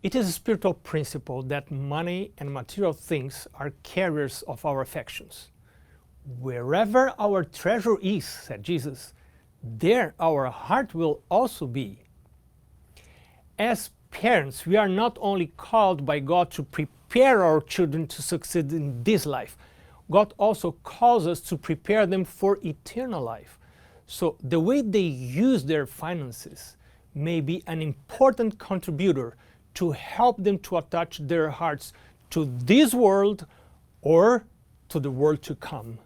It is a spiritual principle that money and material things are carriers of our affections. Wherever our treasure is, said Jesus, there our heart will also be. As parents, we are not only called by God to prepare our children to succeed in this life, God also calls us to prepare them for eternal life. So the way they use their finances may be an important contributor to help them to attach their hearts to this world or to the world to come.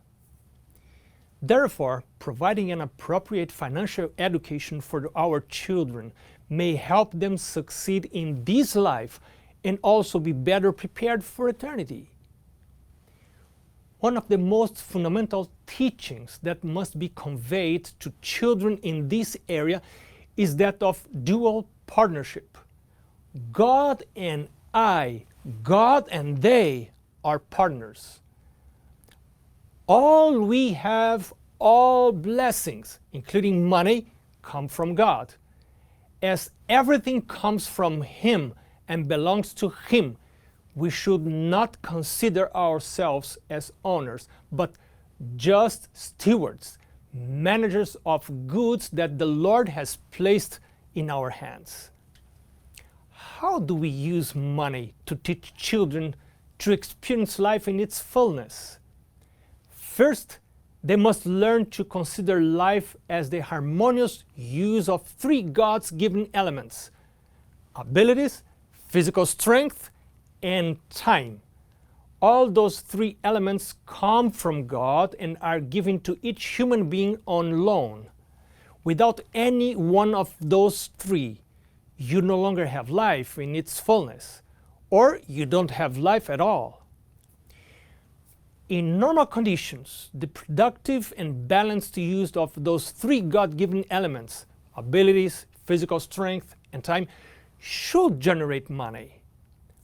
Therefore, providing an appropriate financial education for our children may help them succeed in this life and also be better prepared for eternity. One of the most fundamental teachings that must be conveyed to children in this area is that of dual partnership. God and I, God and they are partners. All we have, all blessings, including money, come from God. As everything comes from Him and belongs to Him, we should not consider ourselves as owners, but just stewards, managers of goods that the Lord has placed in our hands. How do we use money to teach children to experience life in its fullness? First, they must learn to consider life as the harmonious use of three God's given elements: abilities, physical strength, and time. All those three elements come from God and are given to each human being on loan. Without any one of those three, you no longer have life in its fullness, or you don't have life at all. In normal conditions, the productive and balanced use of those three God-given elements, abilities, physical strength, and time, should generate money.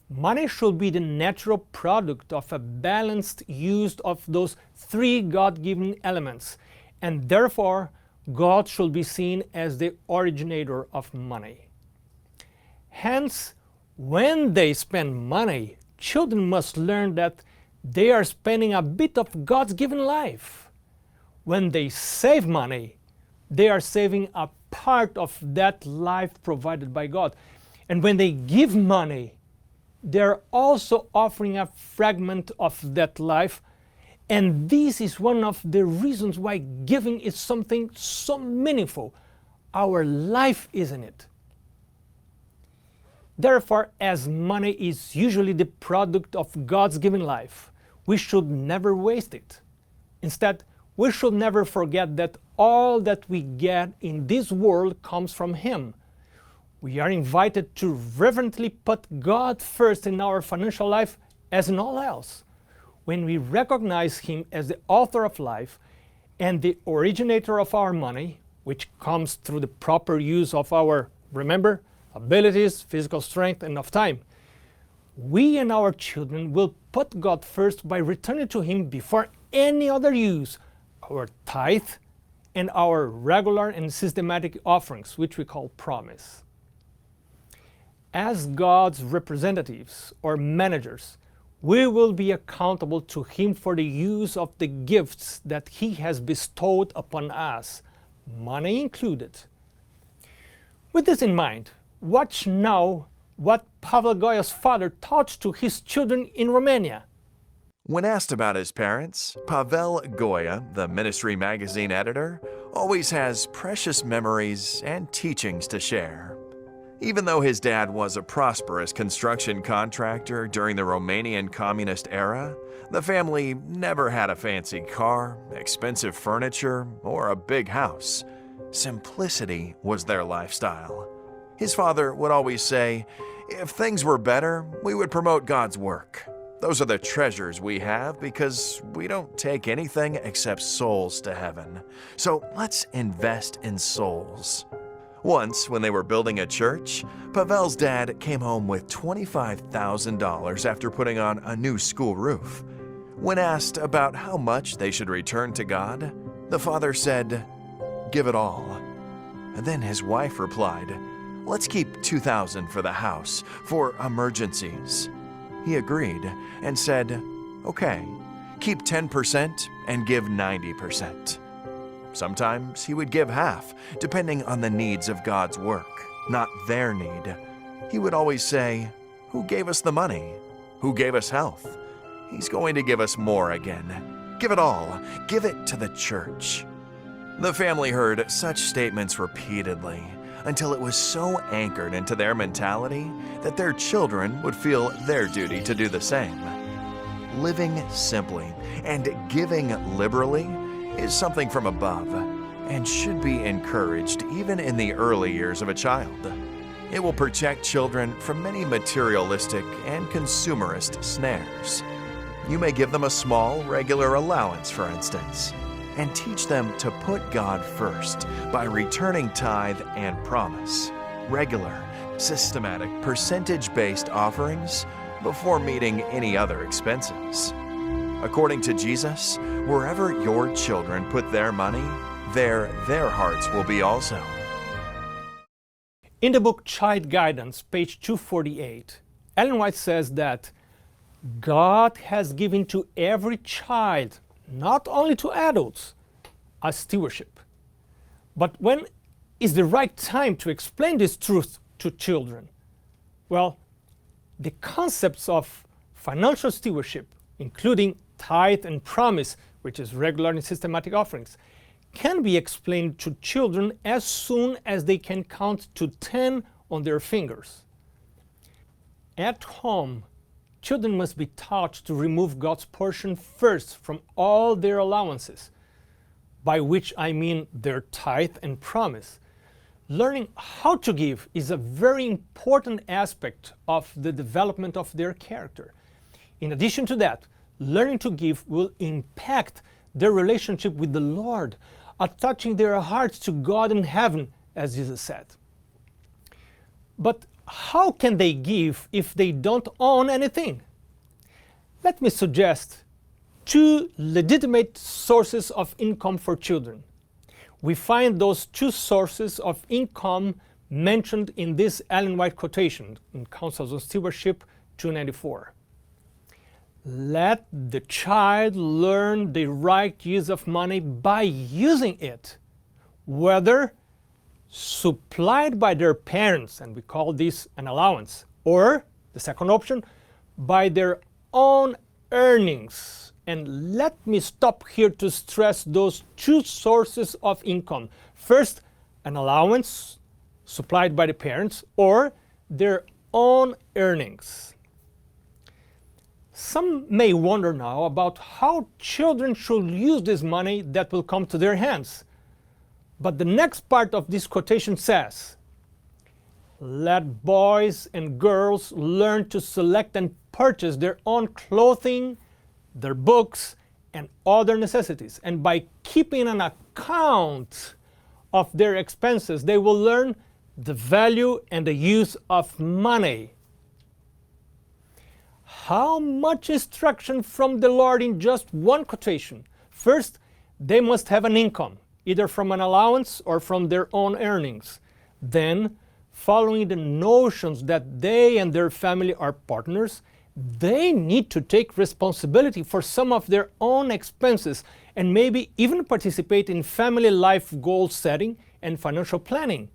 Money should be the natural product of a balanced use of those three God-given elements, and therefore God should be seen as the originator of money. Hence, when they spend money, children must learn that they are spending a bit of God's given life. When they save money, they are saving a part of that life provided by God. And when they give money, they are also offering a fragment of that life. And this is one of the reasons why giving is something so meaningful. Our life is in it. Therefore, as money is usually the product of God's given life, we should never waste it. Instead, we should never forget that all that we get in this world comes from Him. We are invited to reverently put God first in our financial life as in all else. When we recognize Him as the author of life and the originator of our money, which comes through the proper use of our, remember, abilities, physical strength, and of time, we and our children will put God first by returning to Him before any other use, our tithe and our regular and systematic offerings, which we call promise. As God's representatives or managers, we will be accountable to Him for the use of the gifts that He has bestowed upon us, money included. With this in mind, watch now what Pavel Goya's father taught to his children in Romania. When asked about his parents, Pavel Goya, the Ministry magazine editor, always has precious memories and teachings to share. Even though his dad was a prosperous construction contractor during the Romanian communist era, the family never had a fancy car, expensive furniture, or a big house. Simplicity was their lifestyle. His father would always say, "If things were better, we would promote God's work. Those are the treasures we have because we don't take anything except souls to heaven. So let's invest in souls." Once, when they were building a church, Pavel's dad came home with $25,000 after putting on a new school roof. When asked about how much they should return to God, the father said, "Give it all." And then his wife replied, let's keep $2,000 for the house, for emergencies." He agreed and said, "Okay, keep 10% and give 90%. Sometimes he would give half, depending on the needs of God's work, not their need. He would always say, "Who gave us the money? Who gave us health? He's going to give us more again. Give it all. Give it to the church." The family heard such statements repeatedly until it was so anchored into their mentality that their children would feel their duty to do the same. Living simply and giving liberally is something from above and should be encouraged even in the early years of a child. It will protect children from many materialistic and consumerist snares. You may give them a small, regular allowance, for instance, and teach them to put God first by returning tithe and promise, regular, systematic, percentage-based offerings before meeting any other expenses. According to Jesus, wherever your children put their money, there their hearts will be also. In the book Child Guidance, page 248, Ellen White says that God has given to every child, not only to adults, a stewardship. But when is the right time to explain this truth to children? Well, the concepts of financial stewardship, including tithe and promise, which is regular and systematic offerings, can be explained to children as soon as they can count to 10 on their fingers. At home, children must be taught to remove God's portion first from all their allowances, by which I mean their tithe and promise. Learning how to give is a very important aspect of the development of their character. In addition to that, learning to give will impact their relationship with the Lord, attaching their hearts to God in heaven, as Jesus said. But how can they give if they don't own anything? Let me suggest two legitimate sources of income for children. We find those two sources of income mentioned in this Ellen White quotation in Counsels on Stewardship 294. Let the child learn the right use of money by using it, whether supplied by their parents, and we call this an allowance, or, the second option, by their own earnings. And let me stop here to stress those two sources of income. First, an allowance supplied by the parents, or their own earnings. Some may wonder now about how children should use this money that will come to their hands. But the next part of this quotation says, "Let boys and girls learn to select and purchase their own clothing, their books, and other necessities. And by keeping an account of their expenses, they will learn the value and the use of money." How much instruction from the Lord in just one quotation. First, they must have an income, either from an allowance or from their own earnings. Then, following the notions that they and their family are partners, they need to take responsibility for some of their own expenses and maybe even participate in family life goal setting and financial planning.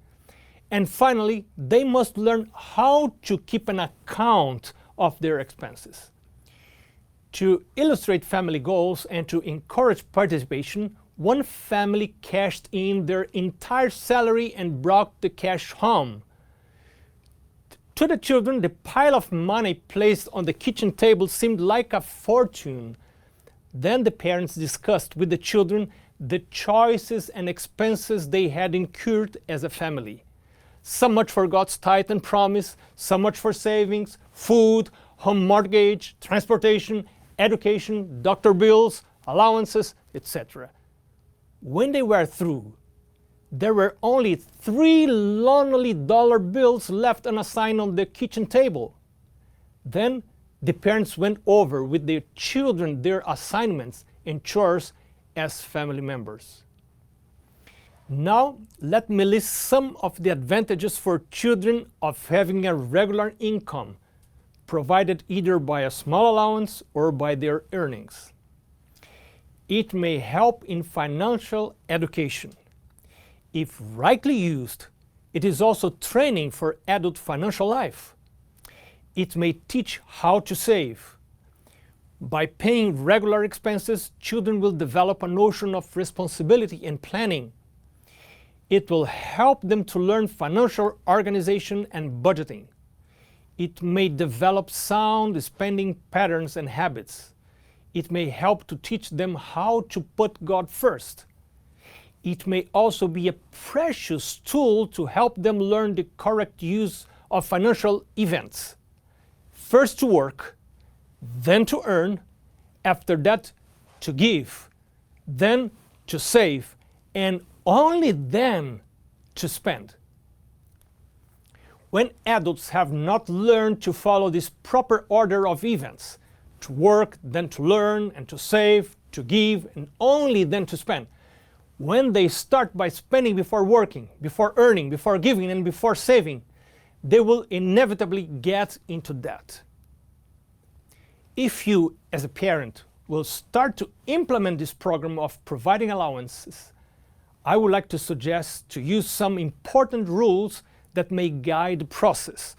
And finally, they must learn how to keep an account of their expenses. To illustrate family goals and to encourage participation, one family cashed in their entire salary and brought the cash home. To the children, the pile of money placed on the kitchen table seemed like a fortune. Then the parents discussed with the children the choices and expenses they had incurred as a family. So much for God's tithe and promise, so much for savings, food, home mortgage, transportation, education, doctor bills, allowances, etc. When they were through, there were only 3 lonely dollar bills left unassigned on the kitchen table. Then the parents went over with their children their assignments and chores as family members. Now, let me list some of the advantages for children of having a regular income, provided either by a small allowance or by their earnings. It may help in financial education. If rightly used, it is also training for adult financial life. It may teach how to save. By paying regular expenses, children will develop a notion of responsibility and planning. It will help them to learn financial organization and budgeting. It may develop sound spending patterns and habits. It may help to teach them how to put God first. It may also be a precious tool to help them learn the correct use of financial events. First to work, then to earn, after that to give, then to save, and only then to spend. When adults have not learned to follow this proper order of events, to work, then to learn, and to save, to give, and only then to spend, when they start by spending before working, before earning, before giving, and before saving, they will inevitably get into debt. If you, as a parent, will start to implement this program of providing allowances, I would like to suggest to use some important rules that may guide the process.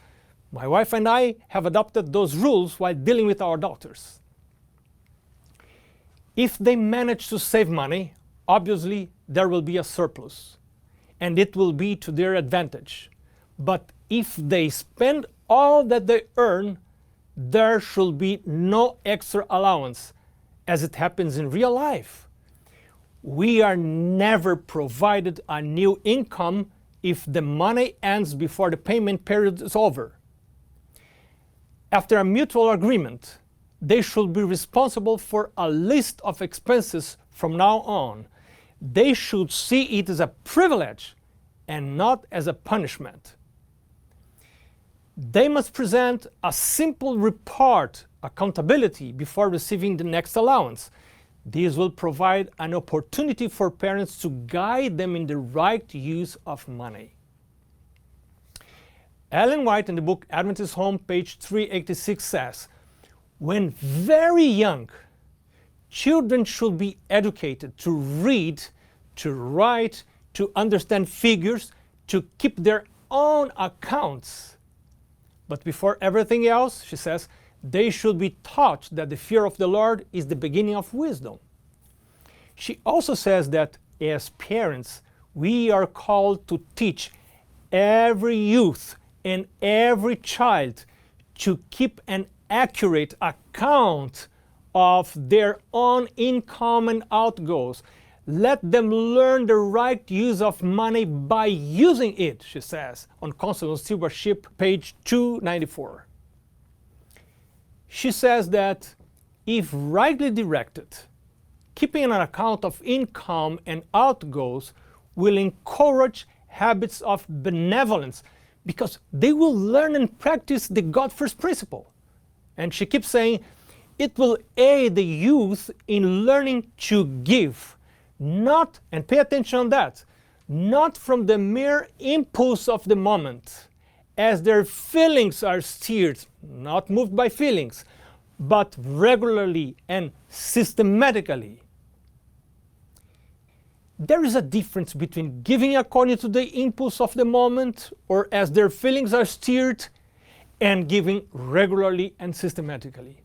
My wife and I have adopted those rules while dealing with our daughters. If they manage to save money, obviously there will be a surplus, and it will be to their advantage. But if they spend all that they earn, there should be no extra allowance, as it happens in real life. We are never provided a new income if the money ends before the payment period is over. After a mutual agreement, they should be responsible for a list of expenses from now on. They should see it as a privilege and not as a punishment. They must present a simple report, accountability, before receiving the next allowance. This will provide an opportunity for parents to guide them in the right use of money. Ellen White in the book Adventist Home, page 386 says, when very young, children should be educated to read, to write, to understand figures, to keep their own accounts. But before everything else, she says, they should be taught that the fear of the Lord is the beginning of wisdom. She also says that as parents, we are called to teach every youth and every child to keep an accurate account of their own income and outgoes. Let them learn the right use of money by using it, she says, on Counsel on Stewardship, page 294. She says that if rightly directed, keeping an account of income and outgoes will encourage habits of benevolence because they will learn and practice the God first principle. And she keeps saying, it will aid the youth in learning to give, not, and pay attention on that, not from the mere impulse of the moment, as their feelings are steered, not moved by feelings, but regularly and systematically. There is a difference between giving according to the impulse of the moment, or as their feelings are steered, and giving regularly and systematically.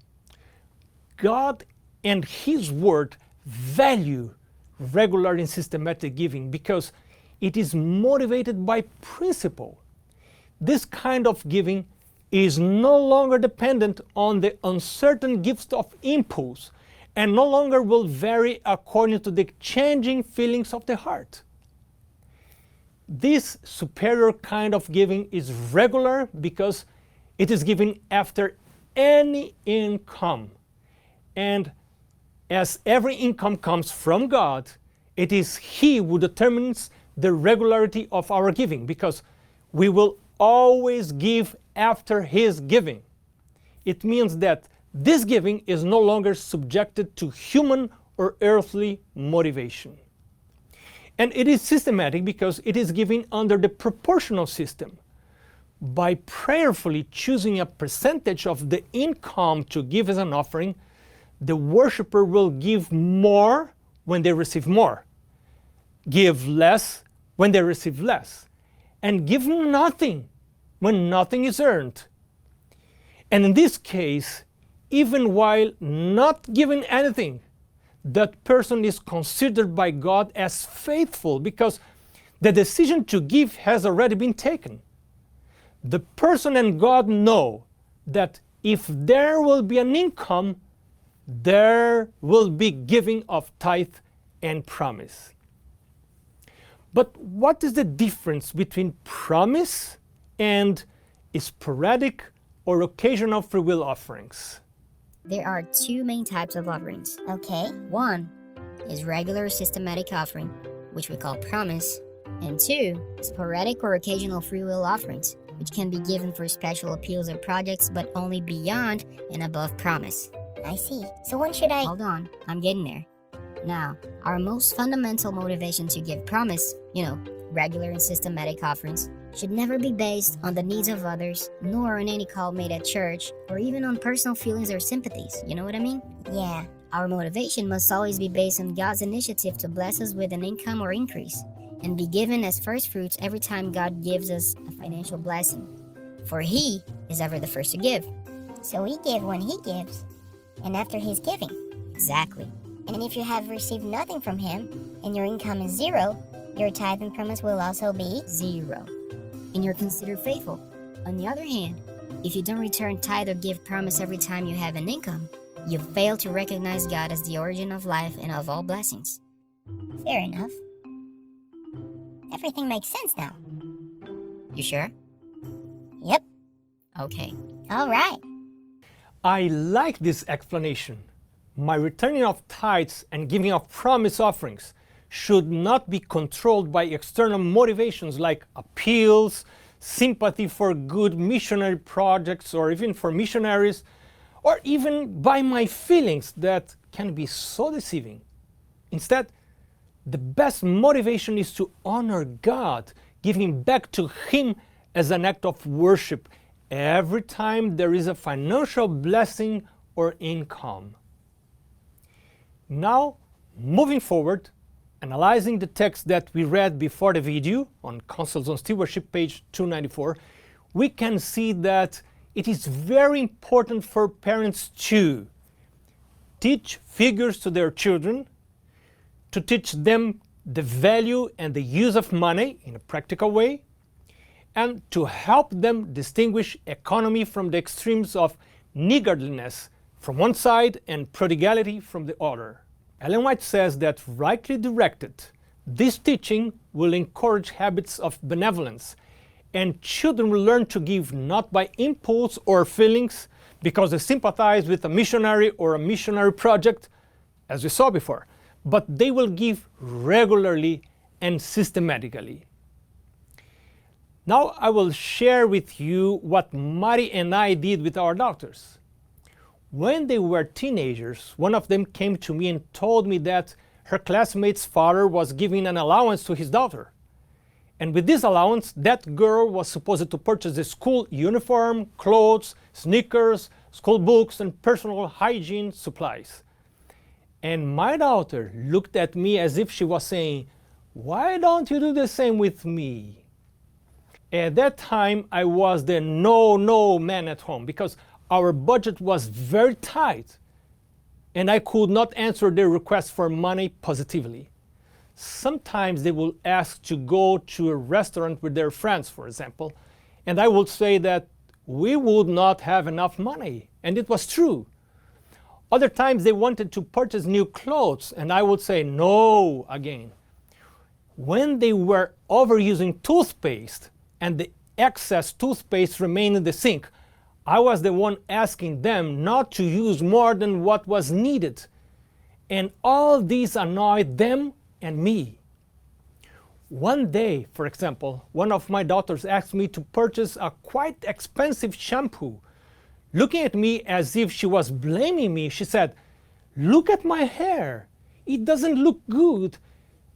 God and His Word value regular and systematic giving because it is motivated by principle. This kind of giving is no longer dependent on the uncertain gifts of impulse and no longer will vary according to the changing feelings of the heart. This superior kind of giving is regular because it is given after any income. And as every income comes from God, it is He who determines the regularity of our giving because we will always give after His giving. It means that this giving is no longer subjected to human or earthly motivation. And it is systematic because it is given under the proportional system. By prayerfully choosing a percentage of the income to give as an offering, the worshiper will give more when they receive more, give less when they receive less, and give nothing when nothing is earned. And in this case, even while not giving anything, that person is considered by God as faithful because the decision to give has already been taken. The person and God know that if there will be an income, there will be giving of tithe and promise. But what is the difference between promise and sporadic or occasional free will offerings? There are two main types of offerings. Okay. One is regular systematic offering, which we call promise, and two, sporadic or occasional free will offerings, which can be given for special appeals or projects but only beyond and above promise. I see. So when should I... Hold on, I'm getting there. Now, our most fundamental motivation to give promise, regular and systematic offerings, should never be based on the needs of others, nor on any call made at church, or even on personal feelings or sympathies. You know what I mean? Yeah. Our motivation must always be based on God's initiative to bless us with an income or increase, and be given as first fruits every time God gives us a financial blessing. For He is ever the first to give. So we give when He gives, and after His giving. Exactly. And if you have received nothing from Him, and your income is zero, your tithe and promise will also be zero. And you're considered faithful. On the other hand, if you don't return tithe or give promise every time you have an income, you fail to recognize God as the origin of life and of all blessings. Fair enough. Everything makes sense now. You sure? Yep. Okay. All right. I like this explanation. My returning of tithes and giving of promise offerings should not be controlled by external motivations like appeals, sympathy for good missionary projects or even for missionaries, or even by my feelings that can be so deceiving. Instead, the best motivation is to honor God, giving back to Him as an act of worship every time there is a financial blessing or income. Now, moving forward, analyzing the text that we read before the video on Counsels on Stewardship, page 294, we can see that it is very important for parents to teach figures to their children, to teach them the value and the use of money in a practical way, and to help them distinguish economy from the extremes of niggardliness from one side and prodigality from the other. Ellen White says that rightly directed, this teaching will encourage habits of benevolence, and children will learn to give not by impulse or feelings because they sympathize with a missionary or a missionary project, as we saw before, but they will give regularly and systematically. Now I will share with you what Mari and I did with our daughters. When they were teenagers, one of them came to me and told me that her classmate's father was giving an allowance to his daughter. And with this allowance, that girl was supposed to purchase the school uniform, clothes, sneakers, school books, and personal hygiene supplies. And my daughter looked at me as if she was saying, "Why don't you do the same with me?" At that time, I was the no man at home because our budget was very tight and I could not answer their requests for money positively. Sometimes they will ask to go to a restaurant with their friends, for example, and I would say that we would not have enough money, and it was true. Other times they wanted to purchase new clothes, and I would say no again. When they were overusing toothpaste and the excess toothpaste remained in the sink, I was the one asking them not to use more than what was needed. And all these annoyed them and me. One day, for example, one of my daughters asked me to purchase a quite expensive shampoo. Looking at me as if she was blaming me, she said, "Look at my hair. It doesn't look good.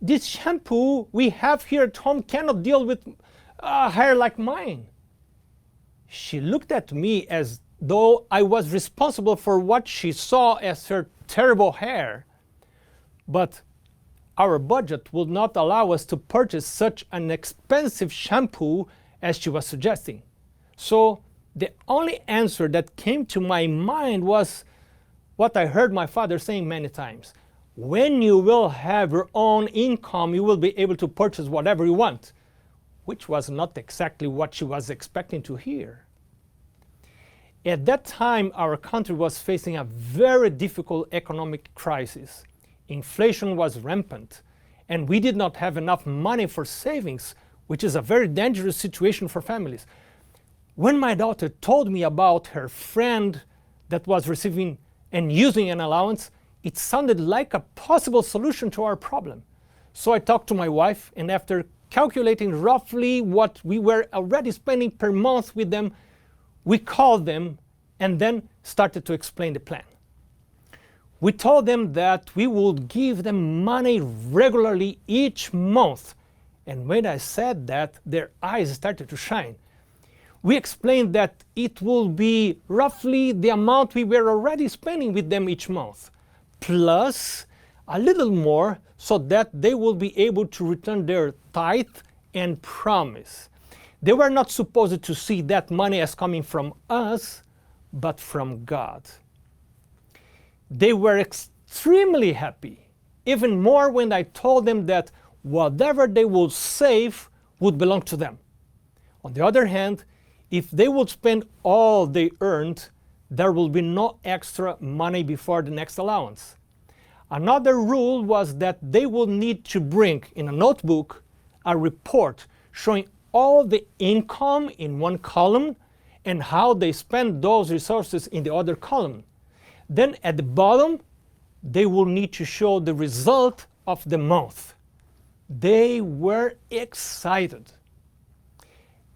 this shampoo we have here at home cannot deal with hair like mine. She looked at me as though I was responsible for what she saw as her terrible hair. But our budget would not allow us to purchase such an expensive shampoo as she was suggesting. So the only answer that came to my mind was what I heard my father saying many times. When you will have your own income, you will be able to purchase whatever you want, which was not exactly what she was expecting to hear. At that time, our country was facing a very difficult economic crisis. Inflation was rampant, and we did not have enough money for savings, which is a very dangerous situation for families. When my daughter told me about her friend that was receiving and using an allowance, it sounded like a possible solution to our problem. So I talked to my wife, and after calculating roughly what we were already spending per month with them, we called them and then started to explain the plan. We told them that we would give them money regularly each month. And when I said that, their eyes started to shine. We explained that it will be roughly the amount we were already spending with them each month, plus a little more so that they will be able to return their tithe and promise. They were not supposed to see that money as coming from us, but from God. They were extremely happy, even more when I told them that whatever they would save would belong to them. On the other hand, if they would spend all they earned, there will be no extra money before the next allowance. Another rule was that they would need to bring in a notebook a report showing all the income in one column and how they spend those resources in the other column. Then at the bottom, they will need to show the result of the month. They were excited.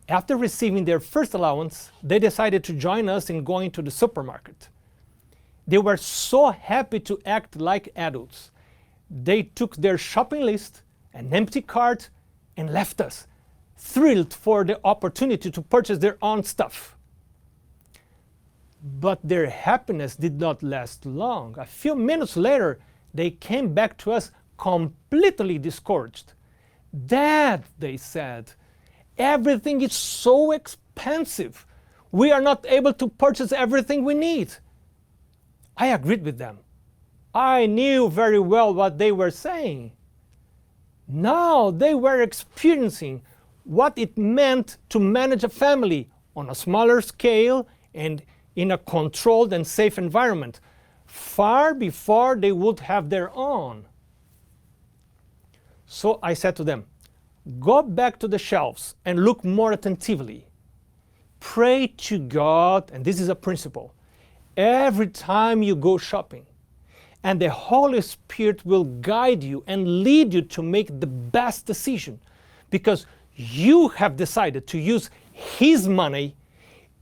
After receiving their first allowance, they decided to join us in going to the supermarket. They were so happy to act like adults. They took their shopping list, an empty cart, and left us, thrilled for the opportunity to purchase their own stuff. But their happiness did not last long. A few minutes later, they came back to us completely discouraged. "Dad," they said, "everything is so expensive. We are not able to purchase everything we need." I agreed with them. I knew very well what they were saying. Now they were experiencing what it meant to manage a family on a smaller scale and in a controlled and safe environment, far before they would have their own. So I said to them, "Go back to the shelves and look more attentively. Pray to God," and this is a principle, "every time you go shopping, and the Holy Spirit will guide you and lead you to make the best decision, because you have decided to use His money,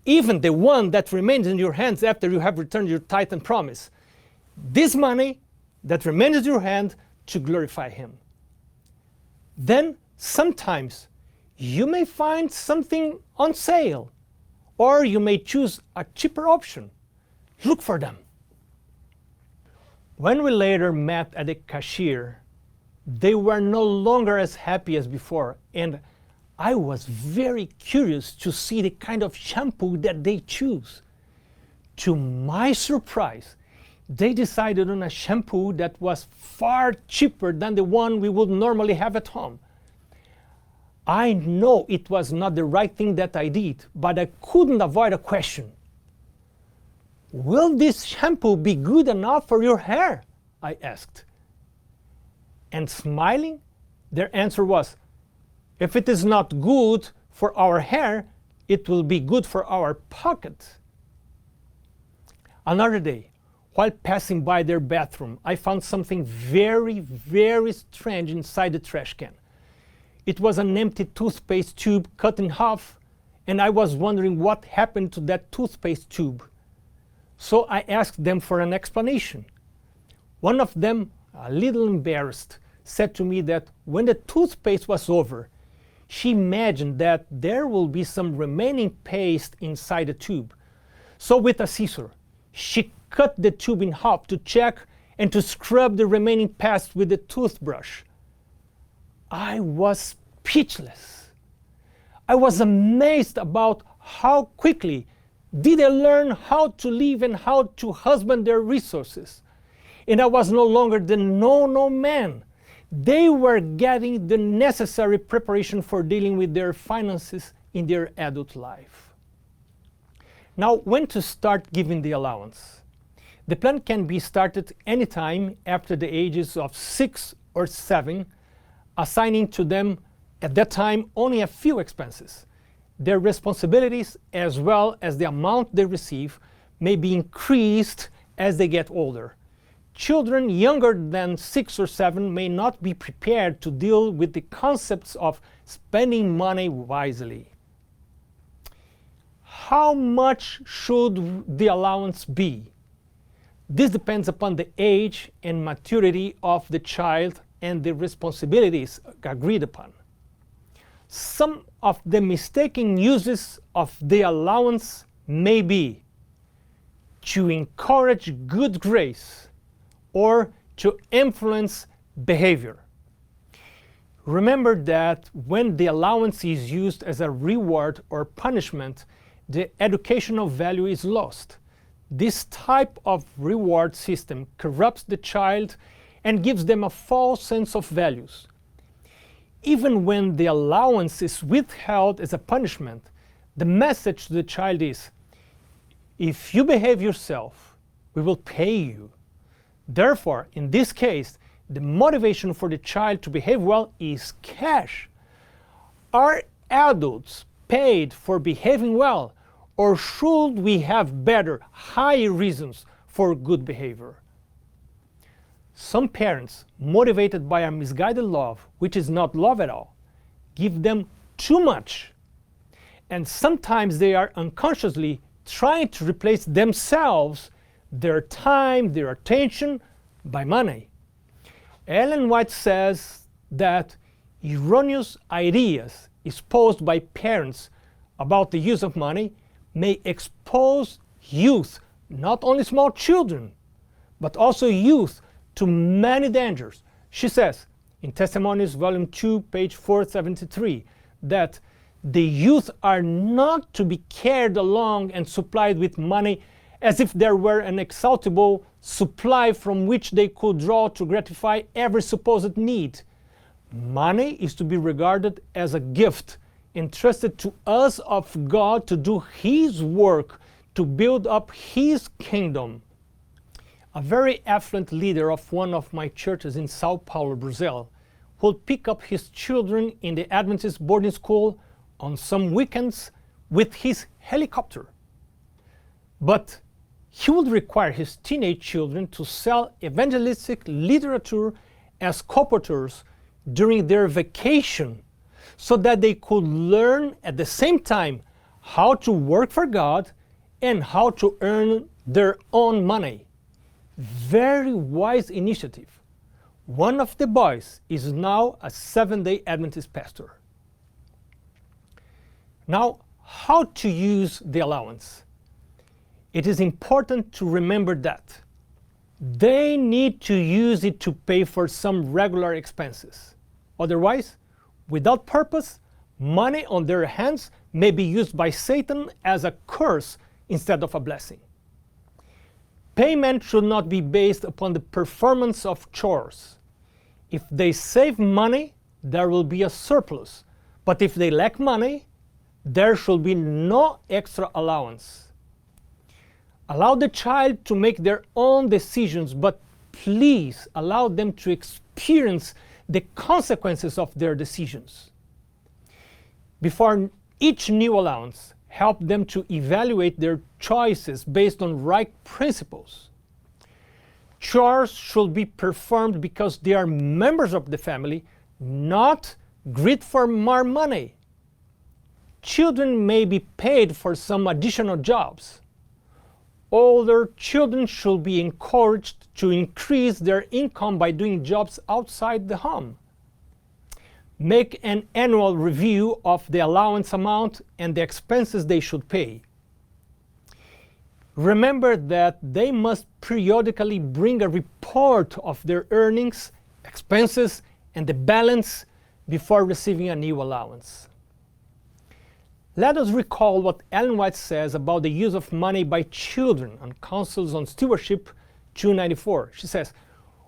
even the one that remains in your hands after you have returned your tithe and promise. This money that remains in your hand to glorify Him. Then sometimes you may find something on sale, or you may choose a cheaper option. Look for them." When we later met at the cashier, they were no longer as happy as before, and I was very curious to see the kind of shampoo that they choose. To my surprise, they decided on a shampoo that was far cheaper than the one we would normally have at home. I know it was not the right thing that I did, but I couldn't avoid a question. "Will this shampoo be good enough for your hair?" I asked. And smiling, their answer was, "If it is not good for our hair, it will be good for our pocket." Another day, while passing by their bathroom, I found something very, very strange inside the trash can. It was an empty toothpaste tube cut in half, and I was wondering what happened to that toothpaste tube. So I asked them for an explanation. One of them, a little embarrassed, said to me that when the toothpaste was over, she imagined that there will be some remaining paste inside the tube. So with a scissor, she cut the tube in half to check and to scrub the remaining paste with the toothbrush. I was speechless. I was amazed about how quickly did they learn how to live and how to husband their resources. And I was no longer the no man. They were getting the necessary preparation for dealing with their finances in their adult life. Now, when to start giving the allowance? The plan can be started anytime after the ages of 6 or 7, assigning to them at that time only a few expenses. Their responsibilities, as well as the amount they receive, may be increased as they get older. Children younger than 6 or 7 may not be prepared to deal with the concepts of spending money wisely. How much should the allowance be? This depends upon the age and maturity of the child and the responsibilities agreed upon. Some of the mistaken uses of the allowance may be to encourage good grace or to influence behavior. Remember that when the allowance is used as a reward or punishment, the educational value is lost. This type of reward system corrupts the child and gives them a false sense of values. Even when the allowance is withheld as a punishment, the message to the child is, if you behave yourself, we will pay you. Therefore, in this case, the motivation for the child to behave well is cash. Are adults paid for behaving well, or should we have better, higher reasons for good behavior? Some parents, motivated by a misguided love, which is not love at all, give them too much. And sometimes they are unconsciously trying to replace themselves, their time, their attention, by money. Ellen White says that erroneous ideas exposed by parents about the use of money may expose youth, not only small children, but also youth, to many dangers. She says in Testimonies, Volume 2, page 473, that the youth are not to be carried along and supplied with money as if there were an exhaustible supply from which they could draw to gratify every supposed need. Money is to be regarded as a gift entrusted to us of God to do His work, to build up His kingdom. A very affluent leader of one of my churches in Sao Paulo, Brazil, would pick up his children in the Adventist boarding school on some weekends with his helicopter. But he would require his teenage children to sell evangelistic literature as colporteurs during their vacation, so that they could learn at the same time how to work for God and how to earn their own money. Very wise initiative. One of the boys is now a Seventh-day Adventist pastor. Now, how to use the allowance? It is important to remember that they need to use it to pay for some regular expenses. Otherwise, without purpose, money on their hands may be used by Satan as a curse instead of a blessing. Payment should not be based upon the performance of chores. If they save money, there will be a surplus. But if they lack money, there should be no extra allowance. Allow the child to make their own decisions, but please allow them to experience the consequences of their decisions. Before each new allowance, help them to evaluate their choices based on right principles. Chores should be performed because they are members of the family, not greed for more money. Children may be paid for some additional jobs. older children should be encouraged to increase their income by doing jobs outside the home. Make an annual review of the allowance amount and the expenses they should pay. Remember that they must periodically bring a report of their earnings, expenses, and the balance before receiving a new allowance. Let us recall what Ellen White says about the use of money by children on Councils on Stewardship 294. She says,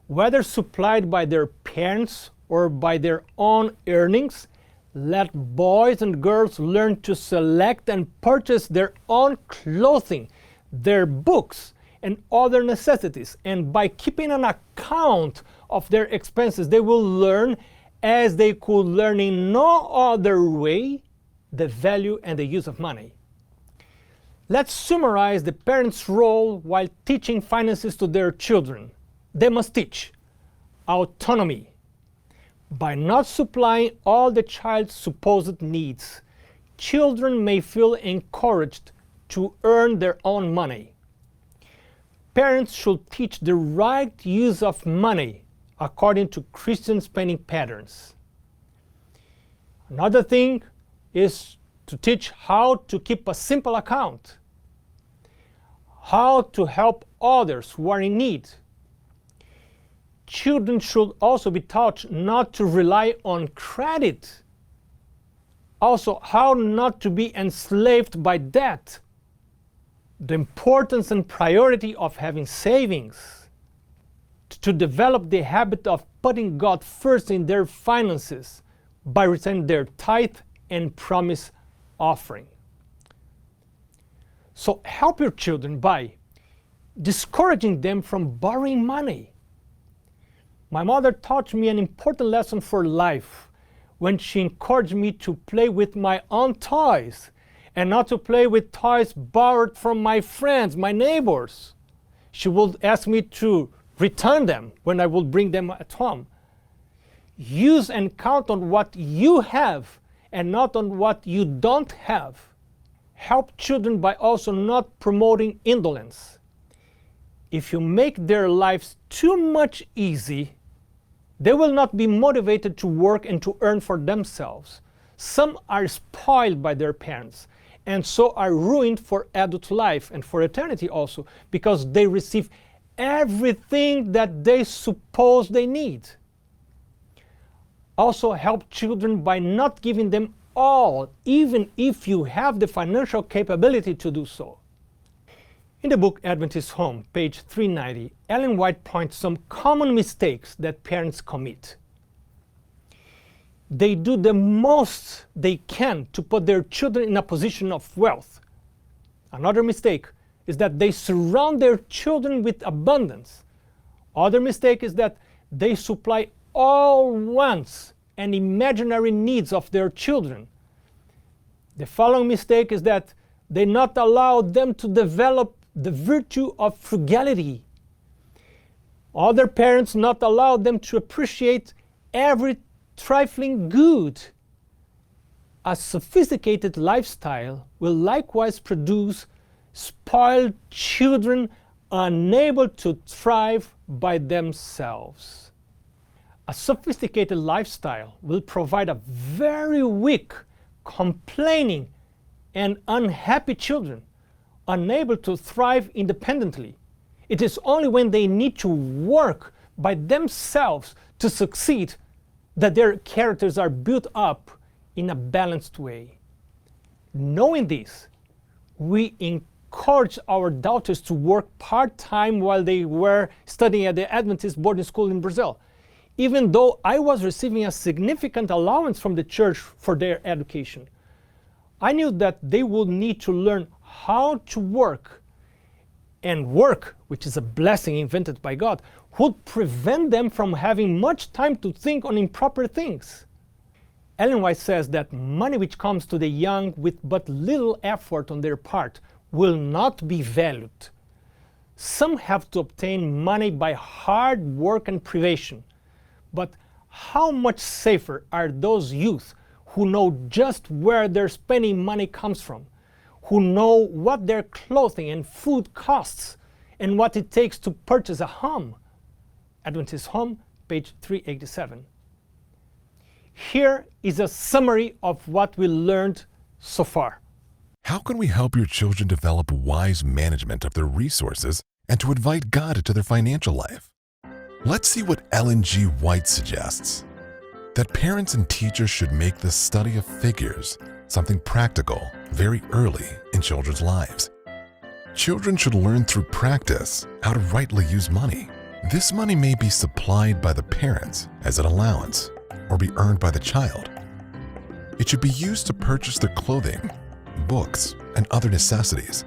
whether supplied by their parents or by their own earnings, let boys and girls learn to select and purchase their own clothing, their books, and other necessities. And by keeping an account of their expenses, they will learn, as they could learn in no other way, the value and the use of money. Let's summarize the parents' role while teaching finances to their children. They must teach autonomy. By not supplying all the child's supposed needs, children may feel encouraged to earn their own money. Parents should teach the right use of money according to Christian spending patterns. Another thing is to teach how to keep a simple account, how to help others who are in need. Children should also be taught not to rely on credit. Also, how not to be enslaved by debt. The importance and priority of having savings. To develop the habit of putting God first in their finances by returning their tithe and promise offering. So help your children by discouraging them from borrowing money. My mother taught me an important lesson for life when she encouraged me to play with my own toys and not to play with toys borrowed from my friends, my neighbors. She would ask me to return them when I would bring them at home. Use and count on what you have and not on what you don't have. Help children by also not promoting indolence. If you make their lives too much easy, they will not be motivated to work and to earn for themselves. Some are spoiled by their parents and so are ruined for adult life and for eternity also, because they receive everything that they suppose they need. Also help children by not giving them all, even if you have the financial capability to do so. In the book Adventist Home, page 390, Ellen White points some common mistakes that parents commit. They do the most they can to put their children in a position of wealth. Another mistake is that they surround their children with abundance. Other mistake is that they supply all wants and imaginary needs of their children. The following mistake is that they not allow them to develop the virtue of frugality. Other parents not allow them to appreciate every trifling good. A sophisticated lifestyle will likewise produce spoiled children unable to thrive by themselves. A sophisticated lifestyle will provide a very weak, complaining, and unhappy children, unable to thrive independently. It is only when they need to work by themselves to succeed that their characters are built up in a balanced way. Knowing this, we encourage our daughters to work part-time while they were studying at the Adventist boarding school in Brazil, even though I was receiving a significant allowance from the church for their education. I knew that they would need to learn how to work, and work, which is a blessing invented by God, would prevent them from having much time to think on improper things. Ellen White says that money which comes to the young with but little effort on their part will not be valued. Some have to obtain money by hard work and privation, but how much safer are those youth who know just where their spending money comes from, who know what their clothing and food costs and what it takes to purchase a home. Adventist Home, page 387. Here is a summary of what we learned so far. How can we help your children develop wise management of their resources and to invite God into their financial life? Let's see what Ellen G. White suggests. That parents and teachers should make the study of figures something practical very early in children's lives. Children should learn through practice how to rightly use money. This money may be supplied by the parents as an allowance or be earned by the child. It should be used to purchase their clothing, books, and other necessities.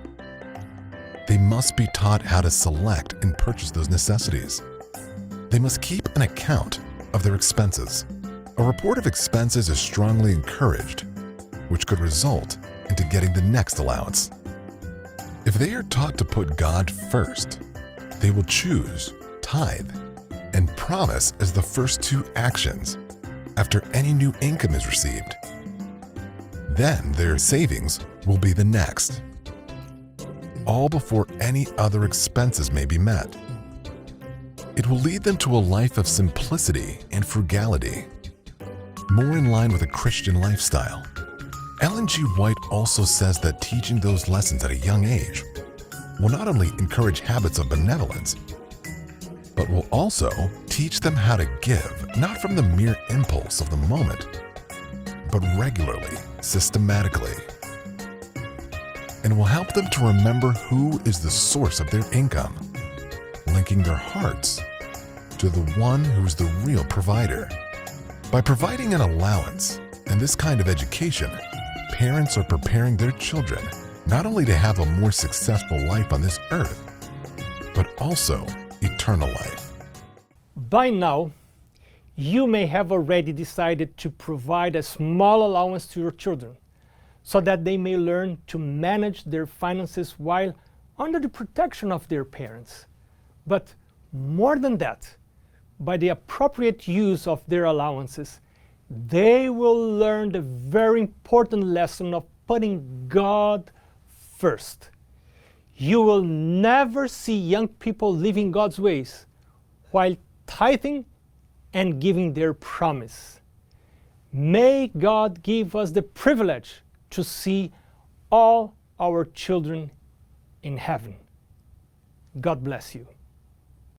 They must be taught how to select and purchase those necessities. They must keep an account of their expenses. A report of expenses is strongly encouraged, which could result into getting the next allowance. If they are taught to put God first, they will choose tithe and promise as the first two actions after any new income is received. Then their savings will be the next, all before any other expenses may be met. It will lead them to a life of simplicity and frugality, more in line with a Christian lifestyle. Ellen G. White also says that teaching those lessons at a young age will not only encourage habits of benevolence, but will also teach them how to give, not from the mere impulse of the moment, but regularly, systematically, and will help them to remember who is the source of their income, linking their hearts to the one who is the real provider. By providing an allowance and this kind of education, parents are preparing their children not only to have a more successful life on this earth, but also eternal life. By now, you may have already decided to provide a small allowance to your children so that they may learn to manage their finances while under the protection of their parents. But more than that, by the appropriate use of their allowances, they will learn the very important lesson of putting God first. You will never see young people living God's ways while tithing and giving their promise. May God give us the privilege to see all our children in heaven. God bless you.